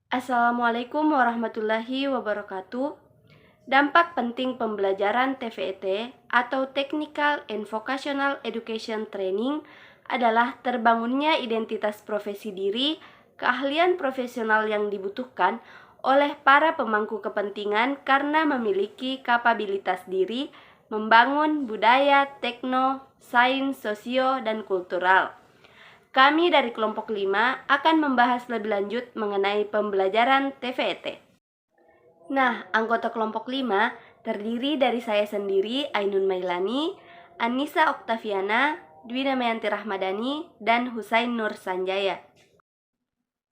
Assalamualaikum warahmatullahi wabarakatuh. Dampak penting pembelajaran TVET atau Technical and Vocational Education Training adalah terbangunnya identitas profesi diri, keahlian profesional yang dibutuhkan oleh para pemangku kepentingan karena memiliki kapabilitas diri, membangun budaya, tekno, sains, sosio, dan kultural. Kami dari kelompok 5 akan membahas lebih lanjut mengenai pembelajaran TVET. Nah, anggota kelompok 5 terdiri dari saya sendiri, Ainun Mailani, Anissa Oktaviana, Dwi Damayanti Rahmadani, dan Husain Nur Sanjaya.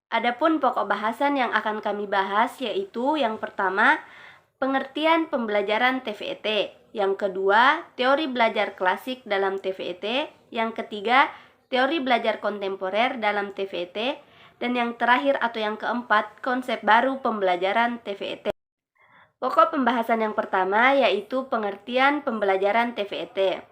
Adapun pokok bahasan yang akan kami bahas yaitu yang pertama, pengertian pembelajaran TVET, yang kedua, teori belajar klasik dalam TVET, yang ketiga, teori belajar kontemporer dalam TVET, dan yang terakhir atau yang keempat, konsep baru pembelajaran TVET. Pokok pembahasan yang pertama yaitu pengertian pembelajaran TVET.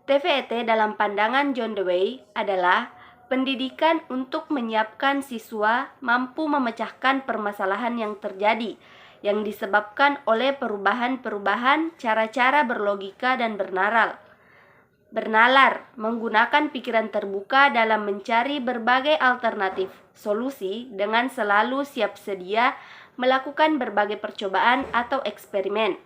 TVET dalam pandangan John Dewey adalah pendidikan untuk menyiapkan siswa mampu memecahkan permasalahan yang terjadi, yang disebabkan oleh perubahan-perubahan cara-cara berlogika dan bernalar, menggunakan pikiran terbuka dalam mencari berbagai alternatif solusi dengan selalu siap sedia melakukan berbagai percobaan atau eksperimen.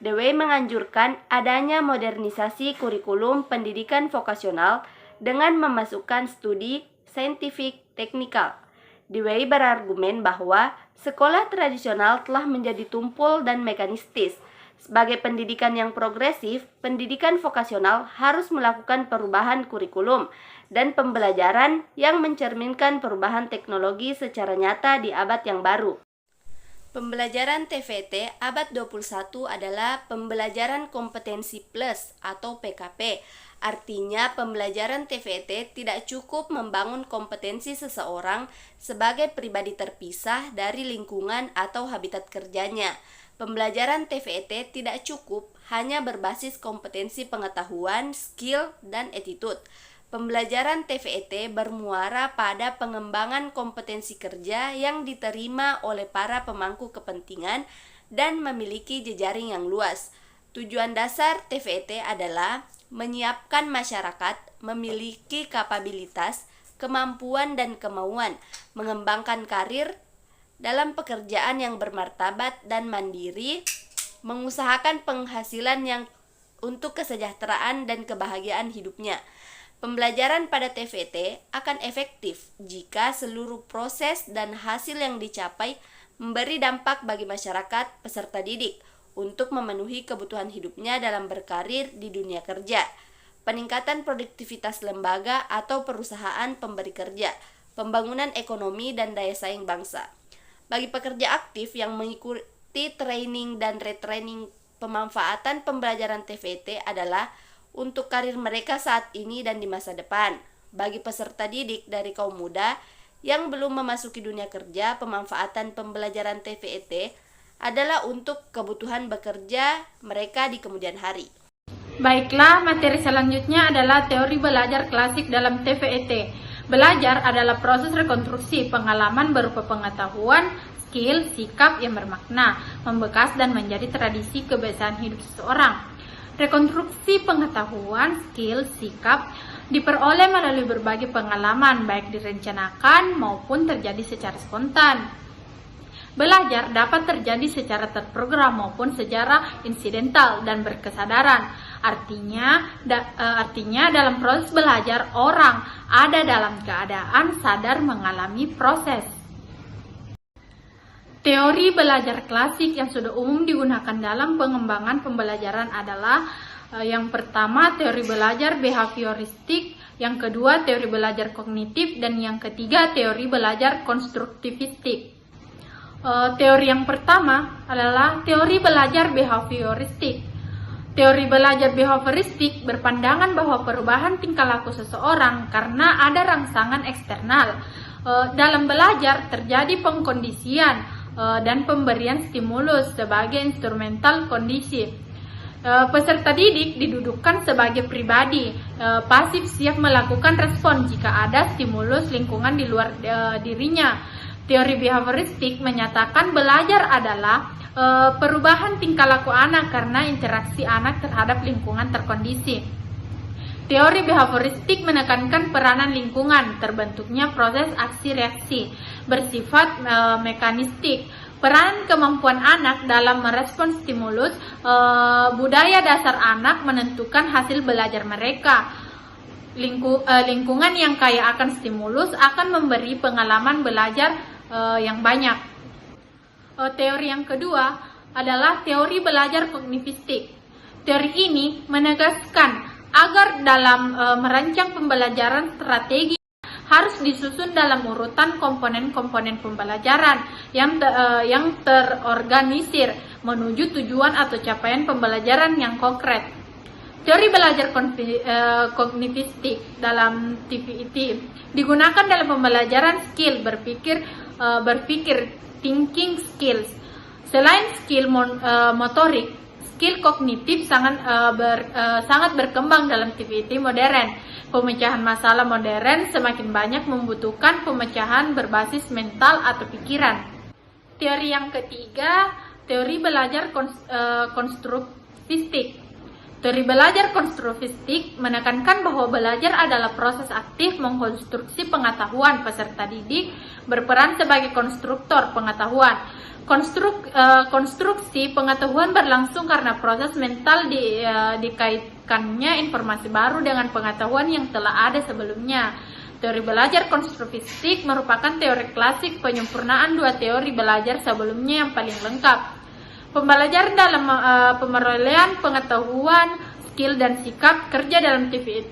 Dewey menganjurkan adanya modernisasi kurikulum pendidikan vokasional dengan memasukkan studi saintifik teknikal. Dewey berargumen bahwa sekolah tradisional telah menjadi tumpul dan mekanistis. Sebagai pendidikan yang progresif, pendidikan vokasional harus melakukan perubahan kurikulum dan pembelajaran yang mencerminkan perubahan teknologi secara nyata di abad yang baru. Pembelajaran TVET abad 21 adalah pembelajaran kompetensi plus atau PKP. Artinya, pembelajaran TVET tidak cukup membangun kompetensi seseorang sebagai pribadi terpisah dari lingkungan atau habitat kerjanya. Pembelajaran TVET tidak cukup hanya berbasis kompetensi pengetahuan, skill, dan attitude. Pembelajaran TVET bermuara pada pengembangan kompetensi kerja yang diterima oleh para pemangku kepentingan dan memiliki jejaring yang luas. Tujuan dasar TVET adalah menyiapkan masyarakat memiliki kapabilitas, kemampuan, dan kemauan, mengembangkan karir dalam pekerjaan yang bermartabat dan mandiri, mengusahakan penghasilan yang untuk kesejahteraan dan kebahagiaan hidupnya. Pembelajaran pada TVET akan efektif jika seluruh proses dan hasil yang dicapai memberi dampak bagi masyarakat peserta didik untuk memenuhi kebutuhan hidupnya dalam berkarir di dunia kerja, peningkatan produktivitas lembaga atau perusahaan pemberi kerja, pembangunan ekonomi dan daya saing bangsa. Bagi pekerja aktif yang mengikuti training dan retraining, pemanfaatan pembelajaran TVET adalah untuk karir mereka saat ini dan di masa depan. Bagi peserta didik dari kaum muda yang belum memasuki dunia kerja, pemanfaatan pembelajaran TVET adalah untuk kebutuhan bekerja mereka di kemudian hari. Baiklah, materi selanjutnya adalah teori belajar klasik dalam TVET. Belajar adalah proses rekonstruksi pengalaman berupa pengetahuan, skill, sikap yang bermakna, membekas dan menjadi tradisi kebiasaan hidup seseorang. Rekonstruksi pengetahuan, skill, sikap diperoleh melalui berbagai pengalaman, baik direncanakan maupun terjadi secara spontan. Belajar dapat terjadi secara terprogram maupun secara insidental dan berkesadaran. Artinya dalam proses belajar orang ada dalam keadaan sadar mengalami proses. Teori belajar klasik yang sudah umum digunakan dalam pengembangan pembelajaran adalah yang pertama teori belajar behavioristik, yang kedua teori belajar kognitif, dan yang ketiga teori belajar konstruktivistik. Teori yang pertama adalah teori belajar behavioristik. Teori belajar behavioristik berpandangan bahwa perubahan tingkah laku seseorang karena ada rangsangan eksternal. Dalam belajar terjadi pengkondisian dan pemberian stimulus sebagai instrumental kondisi. Peserta didik didudukkan sebagai pribadi pasif siap melakukan respon jika ada stimulus lingkungan di luar dirinya. Teori behavioristik menyatakan belajar adalah perubahan tingkah laku anak karena interaksi anak terhadap lingkungan terkondisi. Teori behavioristik menekankan peranan lingkungan, terbentuknya proses aksi-reaksi, bersifat mekanistik. Peran kemampuan anak dalam merespons stimulus, budaya dasar anak menentukan hasil belajar mereka. Lingkungan yang kaya akan stimulus akan memberi pengalaman belajar yang banyak. Teori yang kedua adalah teori belajar kognitivistik. Teori ini menegaskan agar dalam merancang pembelajaran strategi harus disusun dalam urutan komponen-komponen pembelajaran yang terorganisir menuju tujuan atau capaian pembelajaran yang konkret. Teori belajar kognitivistik dalam TVET digunakan dalam pembelajaran skill berpikir, thinking skills. Selain skill motorik, skill kognitif sangat berkembang dalam TVET modern. Pemecahan masalah modern semakin banyak membutuhkan pemecahan berbasis mental atau pikiran. Teori yang ketiga, teori belajar konstruktivistik. Teori belajar konstruktivistik menekankan bahwa belajar adalah proses aktif mengkonstruksi pengetahuan. Peserta didik berperan sebagai konstruktor pengetahuan. Konstruksi pengetahuan berlangsung karena proses mental dikaitkannya informasi baru dengan pengetahuan yang telah ada sebelumnya. Teori belajar konstruktivistik merupakan teori klasik penyempurnaan dua teori belajar sebelumnya yang paling lengkap. Pembelajaran dalam pemerolehan pengetahuan, skill dan sikap kerja dalam TVET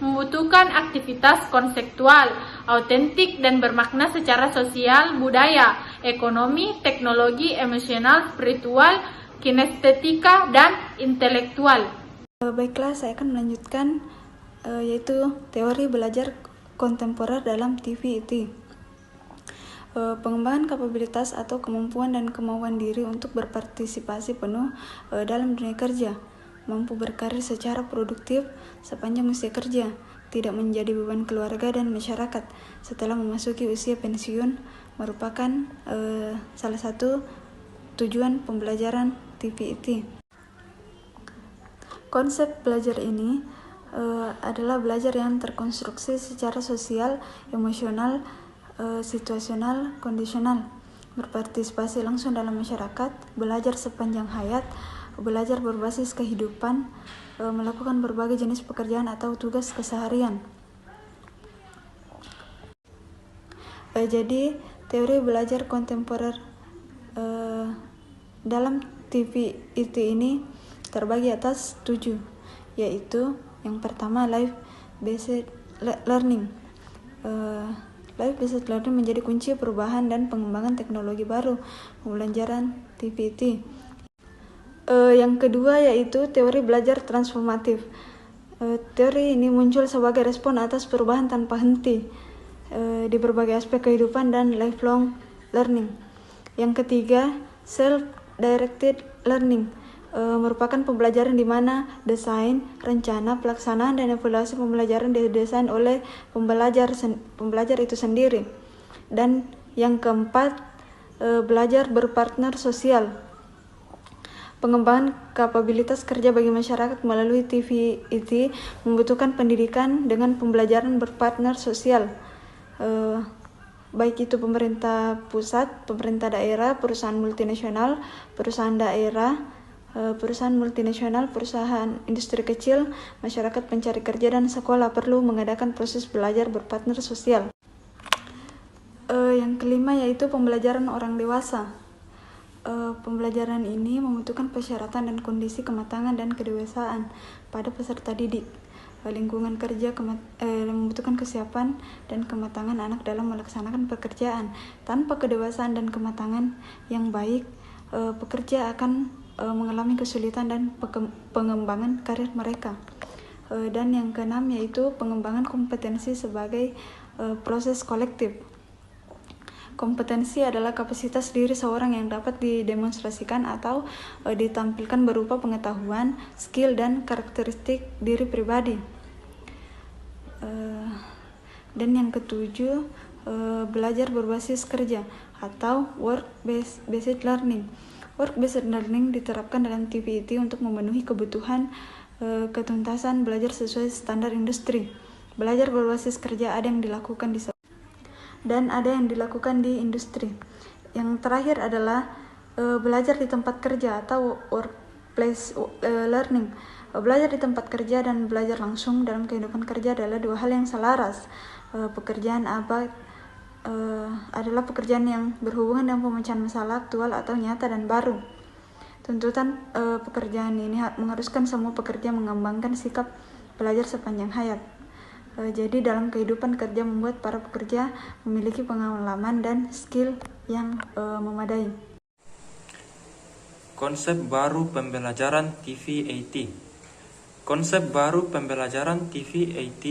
membutuhkan aktivitas konseptual, autentik dan bermakna secara sosial, budaya, ekonomi, teknologi, emosional, spiritual, kinestetika dan intelektual. Baiklah, saya akan melanjutkan yaitu teori belajar kontemporer dalam TVET. Pengembangan kapabilitas atau kemampuan dan kemauan diri untuk berpartisipasi penuh dalam dunia kerja, mampu berkarir secara produktif sepanjang usia kerja, tidak menjadi beban keluarga dan masyarakat setelah memasuki usia pensiun merupakan salah satu tujuan pembelajaran TVET. Konsep belajar ini adalah belajar yang terkonstruksi secara sosial, emosional, situasional, kondisional, berpartisipasi langsung dalam masyarakat, belajar sepanjang hayat, belajar berbasis kehidupan, melakukan berbagai jenis pekerjaan atau tugas keseharian. Jadi teori belajar kontemporer dalam TVET ini terbagi atas 7, yaitu yang pertama life-based learning. Life-based learning menjadi kunci perubahan dan pengembangan teknologi baru pembelajaran TVET. Yang kedua yaitu teori belajar transformatif. Teori ini muncul sebagai respon atas perubahan tanpa henti di berbagai aspek kehidupan dan lifelong learning. Yang ketiga, self-directed learning. Merupakan pembelajaran di mana desain, rencana, pelaksanaan, dan evaluasi pembelajaran didesain oleh pembelajar itu sendiri. Dan yang keempat, belajar berpartner sosial. Pengembangan kapabilitas kerja bagi masyarakat melalui TVET membutuhkan pendidikan dengan pembelajaran berpartner sosial, baik itu pemerintah pusat, pemerintah daerah, perusahaan multinasional, perusahaan daerah, perusahaan multinasional, perusahaan industri kecil, masyarakat pencari kerja, dan sekolah perlu mengadakan proses belajar berpartner sosial. Yang kelima yaitu pembelajaran orang dewasa. Pembelajaran ini membutuhkan persyaratan dan kondisi kematangan dan kedewasaan pada peserta didik. Lingkungan kerja membutuhkan kesiapan dan kematangan anak dalam melaksanakan pekerjaan. Tanpa kedewasaan dan kematangan yang baik, pekerja akan mengalami kesulitan dan pengembangan karir mereka. Dan yang keenam yaitu pengembangan kompetensi sebagai proses kolektif. Kompetensi adalah kapasitas diri seorang yang dapat didemonstrasikan atau ditampilkan berupa pengetahuan, skill, dan karakteristik diri pribadi. Dan yang ketujuh, belajar berbasis kerja atau work-based learning. Work-based learning diterapkan dalam TVET untuk memenuhi kebutuhan ketuntasan belajar sesuai standar industri. Belajar berbasis kerja ada yang dilakukan di dan ada yang dilakukan di industri. Yang terakhir adalah belajar di tempat kerja atau workplace learning. Belajar di tempat kerja dan belajar langsung dalam kehidupan kerja adalah dua hal yang selaras. Pekerjaan adalah pekerjaan yang berhubungan dengan pemecahan masalah aktual atau nyata dan baru. Tuntutan pekerjaan ini mengharuskan semua pekerja mengembangkan sikap belajar sepanjang hayat. Jadi dalam kehidupan kerja membuat para pekerja memiliki pengalaman dan skill yang memadai. Konsep baru pembelajaran TVET. Konsep baru pembelajaran TVET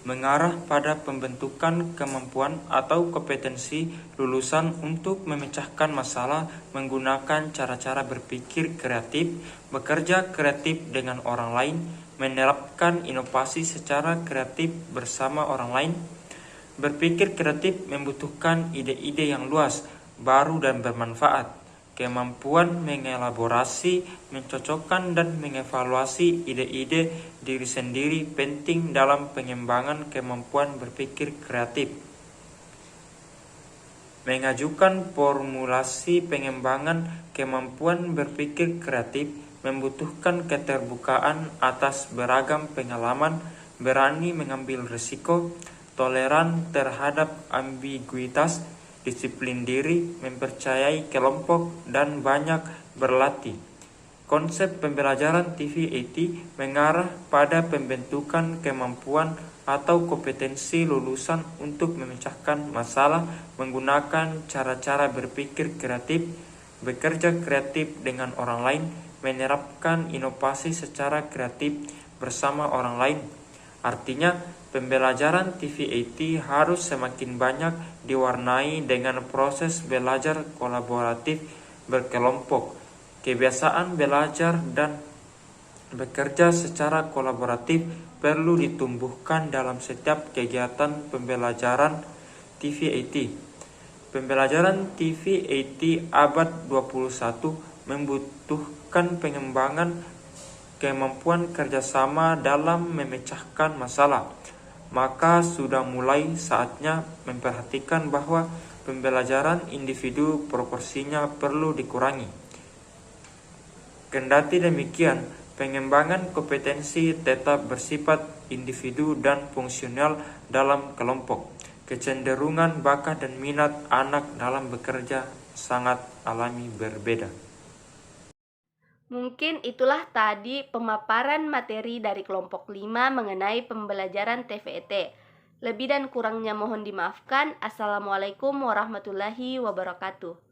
mengarah pada pembentukan kemampuan atau kompetensi lulusan untuk memecahkan masalah menggunakan cara-cara berpikir kreatif, bekerja kreatif dengan orang lain, menerapkan inovasi secara kreatif bersama orang lain. Berpikir kreatif membutuhkan ide-ide yang luas, baru dan bermanfaat. Kemampuan mengelaborasi, mencocokkan dan mengevaluasi ide-ide diri sendiri penting dalam pengembangan kemampuan berpikir kreatif. Mengajukan formulasi pengembangan kemampuan berpikir kreatif membutuhkan keterbukaan atas beragam pengalaman, berani mengambil risiko, toleran terhadap ambiguitas, disiplin diri, mempercayai kelompok, dan banyak berlatih. Konsep pembelajaran TVET mengarah pada pembentukan kemampuan atau kompetensi lulusan untuk memecahkan masalah menggunakan cara-cara berpikir kreatif, bekerja kreatif dengan orang lain, menerapkan inovasi secara kreatif bersama orang lain. Artinya, pembelajaran TVET harus semakin banyak diwarnai dengan proses belajar kolaboratif berkelompok. Kebiasaan belajar dan bekerja secara kolaboratif perlu ditumbuhkan dalam setiap kegiatan pembelajaran TVET. Pembelajaran TVET abad 21 membutuhkan pengembangan kemampuan kerjasama dalam memecahkan masalah. Maka sudah mulai saatnya memperhatikan bahwa pembelajaran individu proporsinya perlu dikurangi. Kendati demikian, pengembangan kompetensi tetap bersifat individu dan fungsional dalam kelompok. Kecenderungan, bakat, dan minat anak dalam bekerja sangat alami berbeda. Mungkin itulah tadi pemaparan materi dari kelompok 5 mengenai pembelajaran TVET. Lebih dan kurangnya mohon dimaafkan. Assalamualaikum warahmatullahi wabarakatuh.